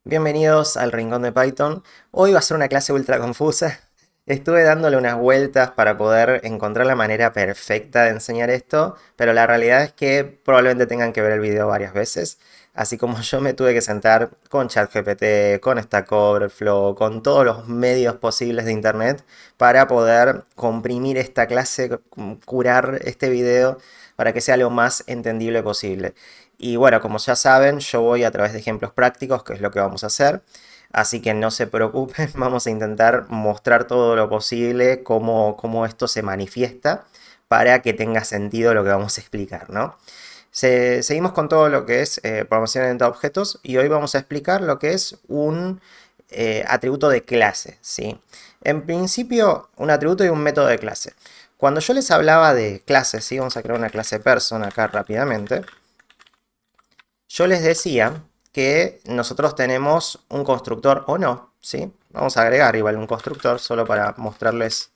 Bienvenidos al Rincón de Python. Hoy va a ser una clase ultra confusa. Estuve dándole unas vueltas para poder encontrar la manera perfecta de enseñar esto, pero la realidad es que probablemente tengan que ver el video varias veces. Así como yo me tuve que sentar con ChatGPT, con Stack Overflow, con todos los medios posibles de internet para poder comprimir esta clase, curar este video para que sea lo más entendible posible. Y bueno, como ya saben, yo voy a través de ejemplos prácticos, que es lo que vamos a hacer. Así que no se preocupen, vamos a intentar mostrar todo lo posible, cómo esto se manifiesta, para que tenga sentido lo que vamos a explicar, ¿no? Seguimos con todo lo que es programación orientada a objetos y hoy vamos a explicar lo que es un atributo de clase, ¿sí? En principio, un atributo y un método de clase. Cuando yo les hablaba de clases, ¿sí? Vamos a crear una clase person acá rápidamente. Yo les decía que nosotros tenemos un constructor o no, ¿sí? Vamos a agregar igual un constructor solo para mostrarles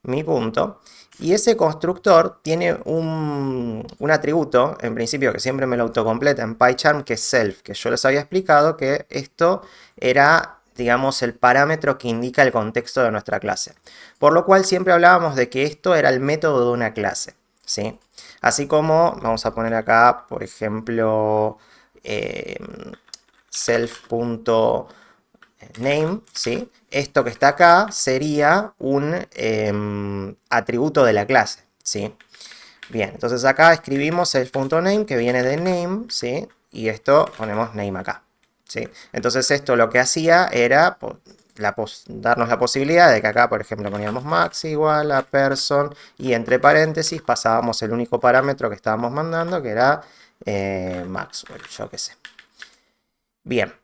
mi punto. Y ese constructor tiene un atributo, en principio, que siempre me lo autocompleta en PyCharm, que es self, que yo les había explicado que esto era, digamos, el parámetro que indica el contexto de nuestra clase. Por lo cual siempre hablábamos de que esto era el método de una clase, ¿sí? Así como, vamos a poner acá, por ejemplo, eh, self.name, ¿sí? Esto que está acá sería un atributo de la clase, ¿sí? Bien, entonces acá escribimos self.name que viene de name, ¿sí? Y esto ponemos name acá, ¿sí? Entonces esto lo que hacía era darnos la posibilidad de que acá, por ejemplo, poníamos max igual a person y entre paréntesis pasábamos el único parámetro que estábamos mandando, que era Maxwell, yo qué sé. Bien,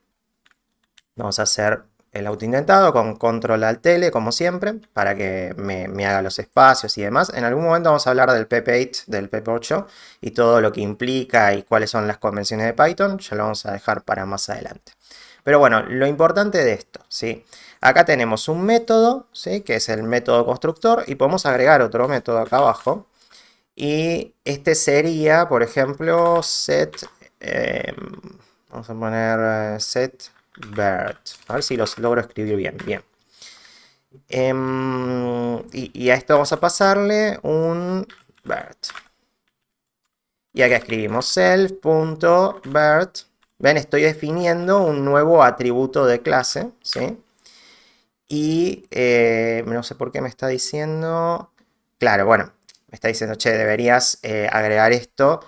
vamos a hacer el autointentado con control alt L, como siempre, para que me haga los espacios y demás. En algún momento vamos a hablar del pep8, del pep8 y todo lo que implica y cuáles son las convenciones de Python. Ya lo vamos a dejar para más adelante. Pero bueno, lo importante de esto, ¿sí? Acá tenemos un método, ¿sí? Que es el método constructor y podemos agregar otro método acá abajo. Y este sería, por ejemplo, set, vamos a poner set bird. A ver si los logro escribir bien. Bien. Y a esto vamos a pasarle un bird. Y acá escribimos self.bird. Ven, estoy definiendo un nuevo atributo de clase, ¿sí? Y no sé por qué me está diciendo. Claro, bueno, me está diciendo, che, deberías agregar esto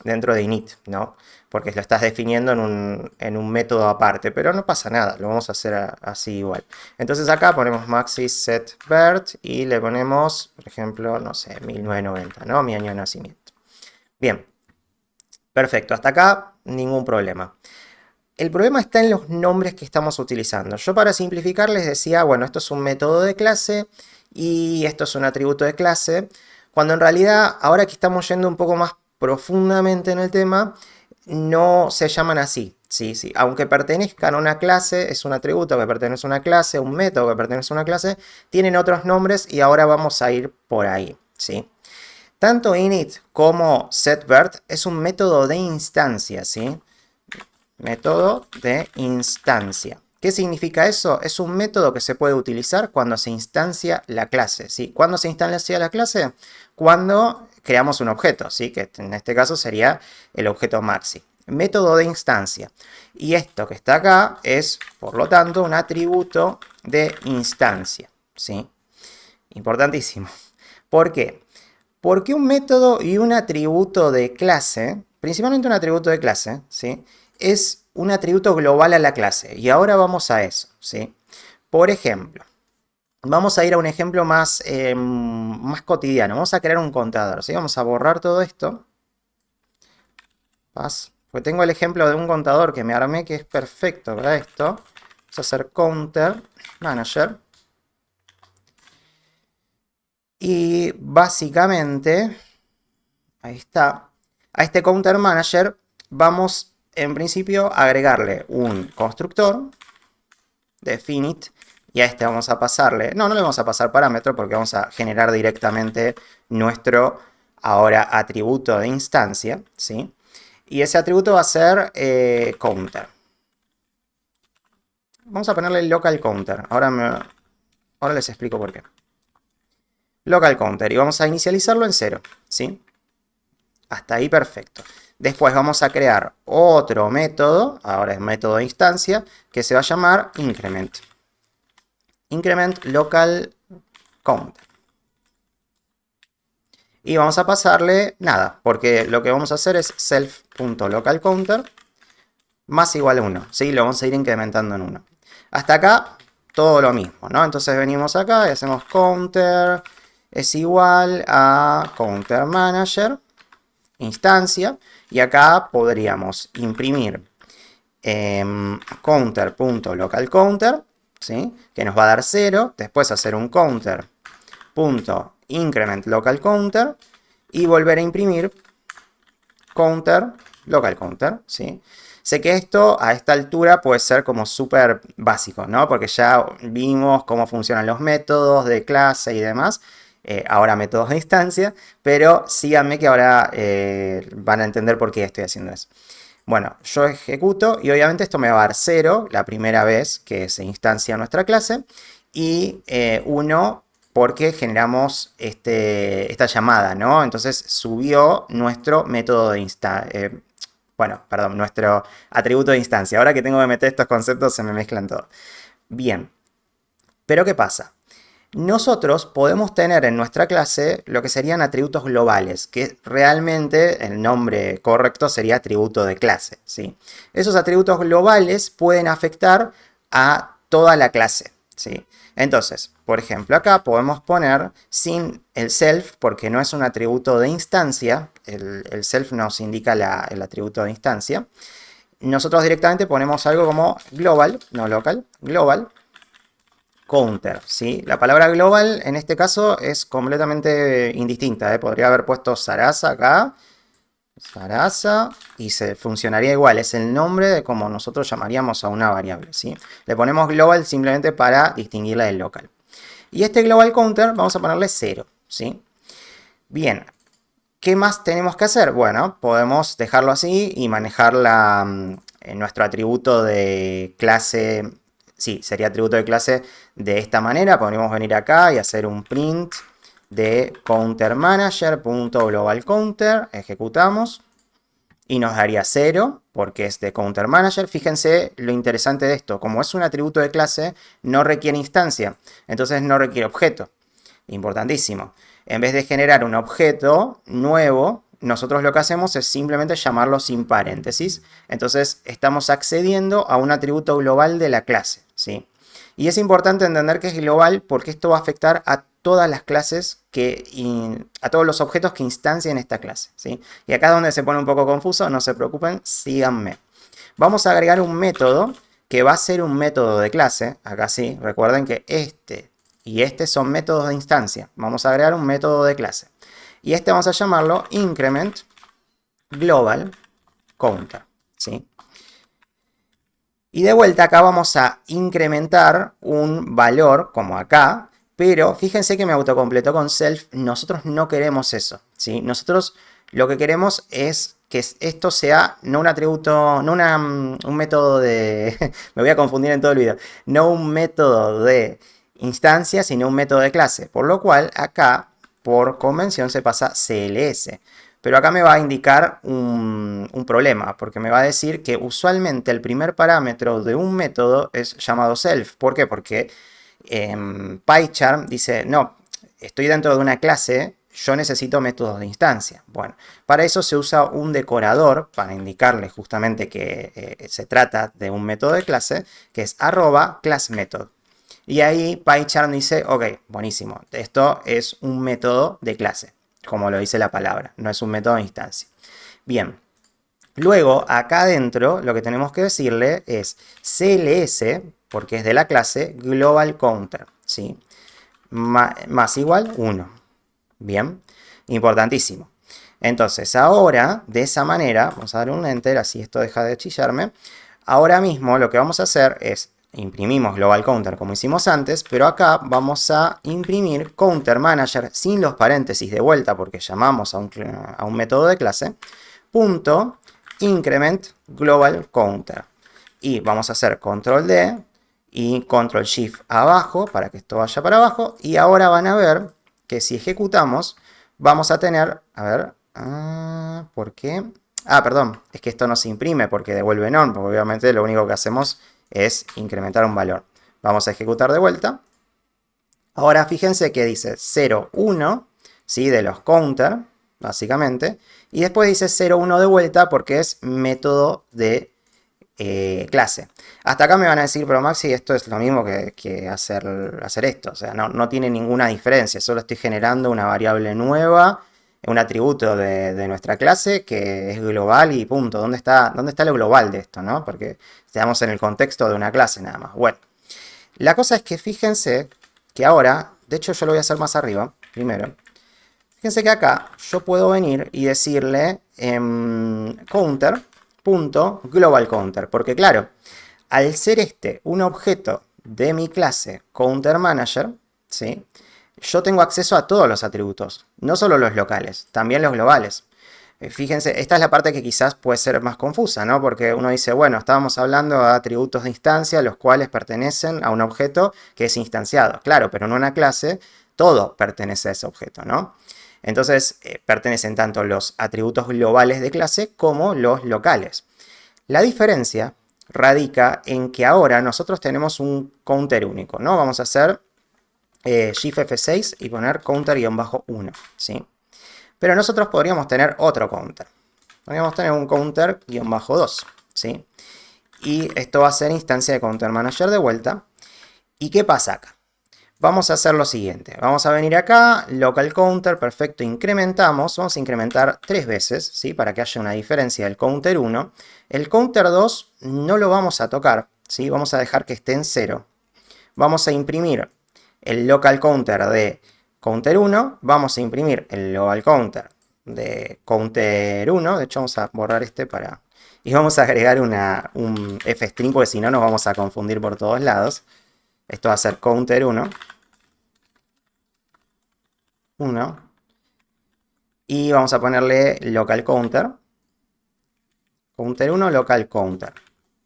dentro de init, ¿no? Porque lo estás definiendo en un método aparte, pero no pasa nada, lo vamos a hacer así igual. Entonces acá ponemos maxi set birth y le ponemos, por ejemplo, no sé, 1990, ¿no? Mi año de nacimiento. Bien, perfecto, hasta acá ningún problema. El problema está en los nombres que estamos utilizando. Yo para simplificar les decía, bueno, esto es un método de clase y esto es un atributo de clase, cuando en realidad, ahora que estamos yendo un poco más profundamente en el tema, no se llaman así. Sí, sí. Aunque pertenezcan a una clase, es un atributo que pertenece a una clase, un método que pertenece a una clase, tienen otros nombres y ahora vamos a ir por ahí. ¿Sí? Tanto init como setBird es un método de instancia, ¿sí? Método de instancia. ¿Qué significa eso? Es un método que se puede utilizar cuando se instancia la clase, ¿sí? ¿Cuándo se instancia la clase? Cuando creamos un objeto, ¿sí? Que en este caso sería el objeto maxi. Método de instancia. Y esto que está acá es, por lo tanto, un atributo de instancia, ¿sí? Importantísimo. ¿Por qué? Porque un método y un atributo de clase, principalmente un atributo de clase, ¿sí? Es un atributo global a la clase. Y ahora vamos a eso, ¿sí? Por ejemplo, vamos a ir a un ejemplo más cotidiano. Vamos a crear un contador, ¿sí? Vamos a borrar todo esto. Porque tengo el ejemplo de un contador que me armé que es perfecto para esto. Vamos a hacer counter manager. Y básicamente, ahí está. A este counter manager vamos en principio a agregarle un constructor definite y a este vamos a pasarle, no le vamos a pasar parámetro porque vamos a generar directamente nuestro ahora atributo de instancia, ¿sí? Y ese atributo va a ser counter. Vamos a ponerle local counter. Ahora les explico por qué. Local counter. Y vamos a inicializarlo en 0. ¿Sí? Hasta ahí perfecto. Después vamos a crear otro método, ahora es método de instancia, que se va a llamar increment. Increment local counter. Y vamos a pasarle nada, porque lo que vamos a hacer es self.localCounter más igual a 1. ¿Sí? Lo vamos a ir incrementando en 1. Hasta acá todo lo mismo, ¿no? Entonces venimos acá y hacemos counter es igual a counter manager instancia, y acá podríamos imprimir counter.localCounter, ¿sí? Que nos va a dar 0, después hacer un counter.incrementLocalCounter y volver a imprimir counter.localCounter, ¿sí? Sé que esto a esta altura puede ser como súper básico, ¿no? Porque ya vimos cómo funcionan los métodos de clase y demás. Ahora métodos de instancia, pero síganme que ahora van a entender por qué estoy haciendo eso. Bueno, yo ejecuto y obviamente esto me va a dar 0 la primera vez que se instancia nuestra clase y 1 porque generamos esta llamada, ¿no? Entonces subió nuestro método de nuestro atributo de instancia. Ahora que tengo que meter estos conceptos se me mezclan todos. Bien, pero ¿qué pasa? Nosotros podemos tener en nuestra clase lo que serían atributos globales, que realmente el nombre correcto sería atributo de clase, ¿sí? Esos atributos globales pueden afectar a toda la clase, ¿sí? Entonces, por ejemplo, acá podemos poner sin el self, porque no es un atributo de instancia, el self nos indica el atributo de instancia. Nosotros directamente ponemos algo como global, no local, global, counter, ¿sí? La palabra global en este caso es completamente indistinta, ¿eh? Podría haber puesto Sarasa acá, Sarasa, y funcionaría igual. Es el nombre de como nosotros llamaríamos a una variable, ¿sí? Le ponemos global simplemente para distinguirla del local. Y este global counter vamos a ponerle 0, ¿sí? Bien, ¿qué más tenemos que hacer? Bueno, podemos dejarlo así y manejar nuestro atributo de clase. Sí, sería atributo de clase de esta manera. Podríamos venir acá y hacer un print de counterManager.globalCounter. Ejecutamos. Y nos daría 0 porque es de counterManager. Fíjense lo interesante de esto. Como es un atributo de clase, no requiere instancia. Entonces no requiere objeto. Importantísimo. En vez de generar un objeto nuevo, nosotros lo que hacemos es simplemente llamarlo sin paréntesis. Entonces estamos accediendo a un atributo global de la clase, ¿sí? Y es importante entender que es global porque esto va a afectar a todas las clases a todos los objetos que instancian esta clase, ¿sí? Y acá es donde se pone un poco confuso, no se preocupen, síganme. Vamos a agregar un método que va a ser un método de clase. Acá sí, recuerden que este y este son métodos de instancia. Vamos a agregar un método de clase. Y este vamos a llamarlo increment global counter, ¿sí? Y de vuelta acá vamos a incrementar un valor como acá, pero fíjense que me autocompletó con self. Nosotros no queremos eso, ¿sí? Nosotros lo que queremos es que esto sea no un atributo, no un método de... me voy a confundir en todo el video. No un método de instancia, sino un método de clase. Por lo cual acá, por convención, se pasa CLS. Pero acá me va a indicar un problema, porque me va a decir que usualmente el primer parámetro de un método es llamado self. ¿Por qué? Porque PyCharm dice, no, estoy dentro de una clase, yo necesito métodos de instancia. Bueno, para eso se usa un decorador, para indicarle justamente que se trata de un método de clase, que es @classMethod. Y ahí PyCharm dice, ok, buenísimo, esto es un método de clase, como lo dice la palabra, no es un método de instancia. Bien, luego acá adentro lo que tenemos que decirle es CLS, porque es de la clase global counter, ¿sí? Más igual 1. Bien, importantísimo. Entonces ahora, de esa manera, vamos a dar un enter, así esto deja de chillarme. Ahora mismo lo que vamos a hacer es imprimimos global counter como hicimos antes, pero acá vamos a imprimir counter manager sin los paréntesis de vuelta porque llamamos a un método de clase, punto increment global counter. Y vamos a hacer control D y control shift abajo para que esto vaya para abajo. Y ahora van a ver que si ejecutamos, vamos a tener, a ver, ¿por qué? Perdón, es que esto no se imprime porque devuelve none, porque obviamente lo único que hacemos es incrementar un valor. Vamos a ejecutar de vuelta. Ahora fíjense que dice 0, 1, ¿sí? De los counter, básicamente. Y después dice 0, 1 de vuelta porque es método de clase. Hasta acá me van a decir, pero Maxi, esto es lo mismo que hacer esto. O sea, no tiene ninguna diferencia. Solo estoy generando una variable nueva, un atributo de nuestra clase que es global y punto. ¿Dónde está lo global de esto, no? Porque estamos en el contexto de una clase nada más. Bueno, la cosa es que fíjense que ahora, de hecho yo lo voy a hacer más arriba, primero. Fíjense que acá yo puedo venir y decirle counter.globalCounter, porque claro, al ser este un objeto de mi clase counterManager, ¿sí? Yo tengo acceso a todos los atributos, no solo los locales, también los globales. Fíjense, esta es la parte que quizás puede ser más confusa, ¿no? Porque uno dice, bueno, estábamos hablando de atributos de instancia, los cuales pertenecen a un objeto que es instanciado. Claro, pero en una clase todo pertenece a ese objeto, ¿no? Entonces, pertenecen tanto los atributos globales de clase como los locales. La diferencia radica en que ahora nosotros tenemos un counter único, ¿no? Vamos a hacer Shift F6 y poner counter-1, ¿sí? Pero nosotros podríamos tener otro counter. Podríamos tener un counter-2, ¿sí? Y esto va a ser instancia de counter manager de vuelta. ¿Y qué pasa acá? Vamos a hacer lo siguiente. Vamos a venir acá, local counter, perfecto, incrementamos. Vamos a incrementar 3 veces, ¿sí? Para que haya una diferencia del counter 1. El counter 2 no lo vamos a tocar, ¿sí? Vamos a dejar que esté en 0. Vamos a imprimir el local counter de counter 1, vamos a imprimir el global counter de counter 1, de hecho vamos a borrar este y vamos a agregar un fstring porque si no nos vamos a confundir por todos lados. Esto va a ser counter 1, y vamos a ponerle local counter, counter 1, local counter,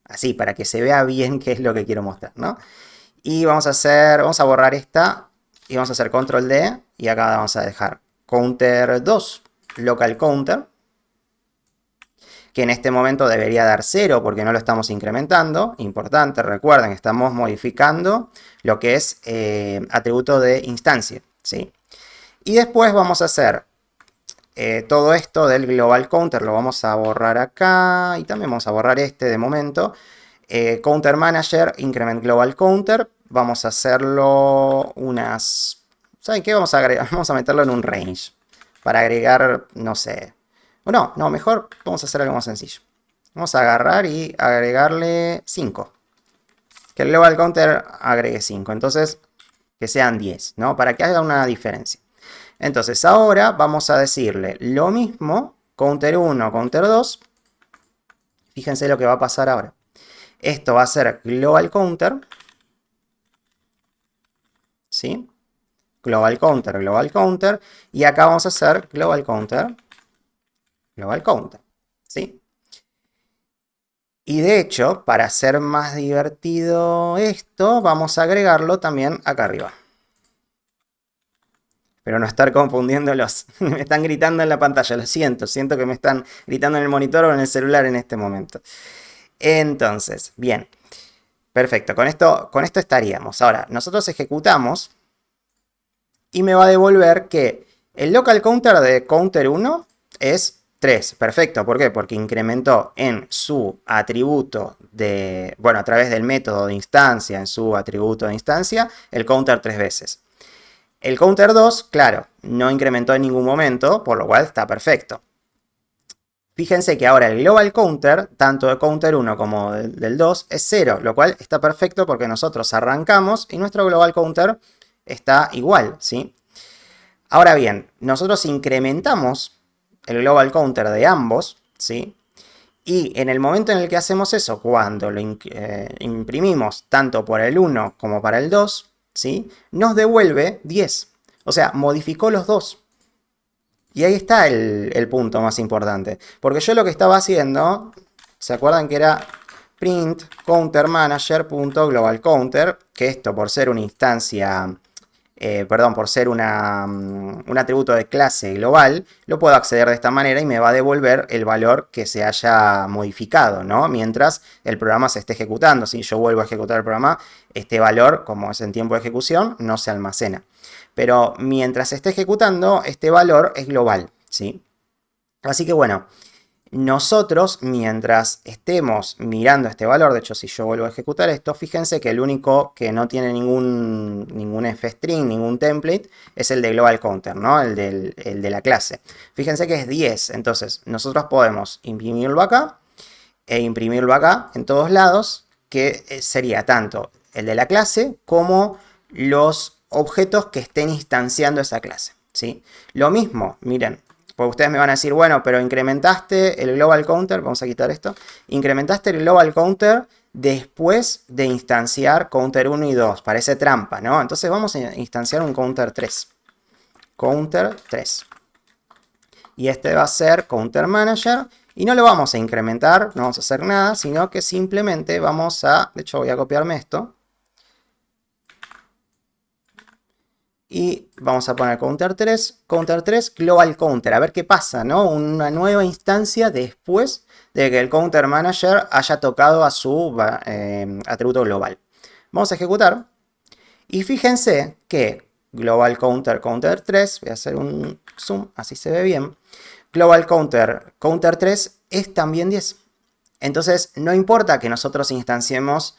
así para que se vea bien qué es lo que quiero mostrar, ¿no? Y vamos a borrar esta y vamos a hacer control D y acá vamos a dejar counter 2, local counter, que en este momento debería dar 0 porque no lo estamos incrementando. Importante, recuerden, estamos modificando lo que es atributo de instancia, ¿sí? Y después vamos a hacer todo esto del global counter, lo vamos a borrar acá y también vamos a borrar este de momento. Counter manager, increment global counter. Vamos a hacerlo unas... ¿Saben qué? Vamos a meterlo en un range. Para agregar, no sé... No, mejor vamos a hacer algo más sencillo. Vamos a agarrar y agregarle 5. Que el global counter agregue 5. Entonces, que sean 10, ¿no? Para que haya una diferencia. Entonces, ahora vamos a decirle lo mismo. Counter 1, counter 2. Fíjense lo que va a pasar ahora. Esto va a ser global counter, ¿sí? Global counter, y acá vamos a hacer global counter, ¿sí? Y de hecho, para hacer más divertido esto, vamos a agregarlo también acá arriba. Pero no estar confundiéndolos. Me están gritando en la pantalla, lo siento que me están gritando en el monitor o en el celular en este momento. Entonces, bien. Perfecto, con esto estaríamos. Ahora, nosotros ejecutamos y me va a devolver que el local counter de counter 1 es 3. Perfecto, ¿por qué? Porque incrementó en su atributo a través del método de instancia, en su atributo de instancia, el counter 3 veces. El counter 2, claro, no incrementó en ningún momento, por lo cual está perfecto. Fíjense que ahora el global counter, tanto de counter 1 como del 2, es 0, lo cual está perfecto porque nosotros arrancamos y nuestro global counter está igual, ¿sí? Ahora bien, nosotros incrementamos el global counter de ambos, ¿sí? Y en el momento en el que hacemos eso, cuando lo imprimimos tanto por el 1 como para el 2, ¿sí? Nos devuelve 10. O sea, modificó los dos. Y ahí está el punto más importante. Porque yo lo que estaba haciendo, ¿se acuerdan que era print counter manager.global counter? Que esto por ser una instancia, perdón, por ser un atributo de clase global, lo puedo acceder de esta manera y me va a devolver el valor que se haya modificado, ¿no? Mientras el programa se esté ejecutando. Si yo vuelvo a ejecutar el programa, este valor, como es en tiempo de ejecución, no se almacena. Pero mientras se esté ejecutando, este valor es global, ¿sí? Así que bueno, nosotros mientras estemos mirando este valor, de hecho si yo vuelvo a ejecutar esto, fíjense que el único que no tiene ningún fstring, ningún template, es el de global counter, ¿no? El de la clase. Fíjense que es 10, entonces nosotros podemos imprimirlo acá e imprimirlo acá en todos lados, que sería tanto el de la clase como los objetos que estén instanciando esa clase, ¿sí? Lo mismo, miren, pues ustedes me van a decir, bueno, pero incrementaste el global counter, vamos a quitar esto, incrementaste el global counter después de instanciar counter 1 y 2, parece trampa, ¿no? Entonces vamos a instanciar un counter 3, counter 3. Y este va a ser counter manager, y no lo vamos a incrementar, no vamos a hacer nada, sino que simplemente vamos a, de hecho voy a copiarme esto, y vamos a poner counter 3 global counter, a ver qué pasa, ¿no? Una nueva instancia después de que el counter manager haya tocado a su atributo global. Vamos a ejecutar y fíjense que global counter 3, voy a hacer un zoom, así se ve bien, global counter 3 es también 10. Entonces no importa que nosotros instanciemos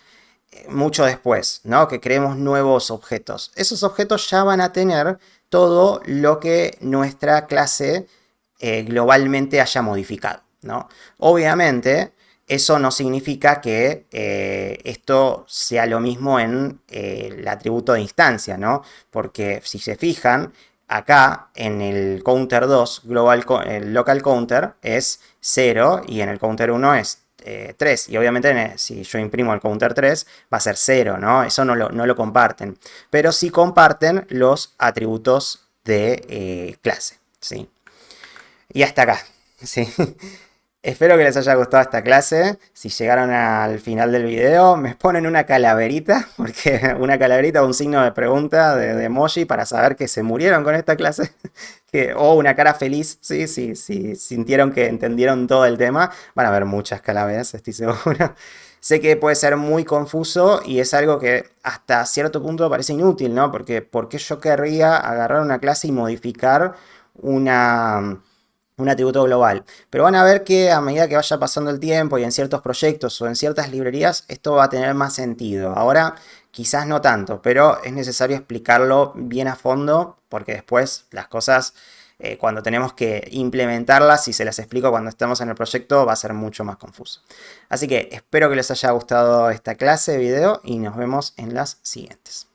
mucho después, ¿no? Que creemos nuevos objetos. Esos objetos ya van a tener todo lo que nuestra clase globalmente haya modificado, ¿no? Obviamente, eso no significa que esto sea lo mismo en el atributo de instancia, ¿no? Porque si se fijan, acá en el counter 2, el local counter es 0 y en el counter 1 es 3. Y obviamente si yo imprimo el counter 3 va a ser 0, ¿no? Eso no lo comparten. Pero sí comparten los atributos de clase, ¿sí? Y hasta acá, ¿sí? Espero que les haya gustado esta clase. Si llegaron al final del video, me ponen una calaverita, porque una calaverita o un signo de pregunta de emoji para saber que se murieron con esta clase. O una cara feliz, sí, sí, sí, sintieron que entendieron todo el tema. Van a haber muchas calaveras, estoy seguro. Sé que puede ser muy confuso y es algo que hasta cierto punto parece inútil, ¿no? Porque ¿por qué yo querría agarrar una clase y modificar un atributo global? Pero van a ver que a medida que vaya pasando el tiempo y en ciertos proyectos o en ciertas librerías, esto va a tener más sentido. Ahora quizás no tanto, pero es necesario explicarlo bien a fondo porque después las cosas, cuando tenemos que implementarlas, si se las explico cuando estamos en el proyecto, va a ser mucho más confuso. Así que espero que les haya gustado esta clase de video y nos vemos en las siguientes.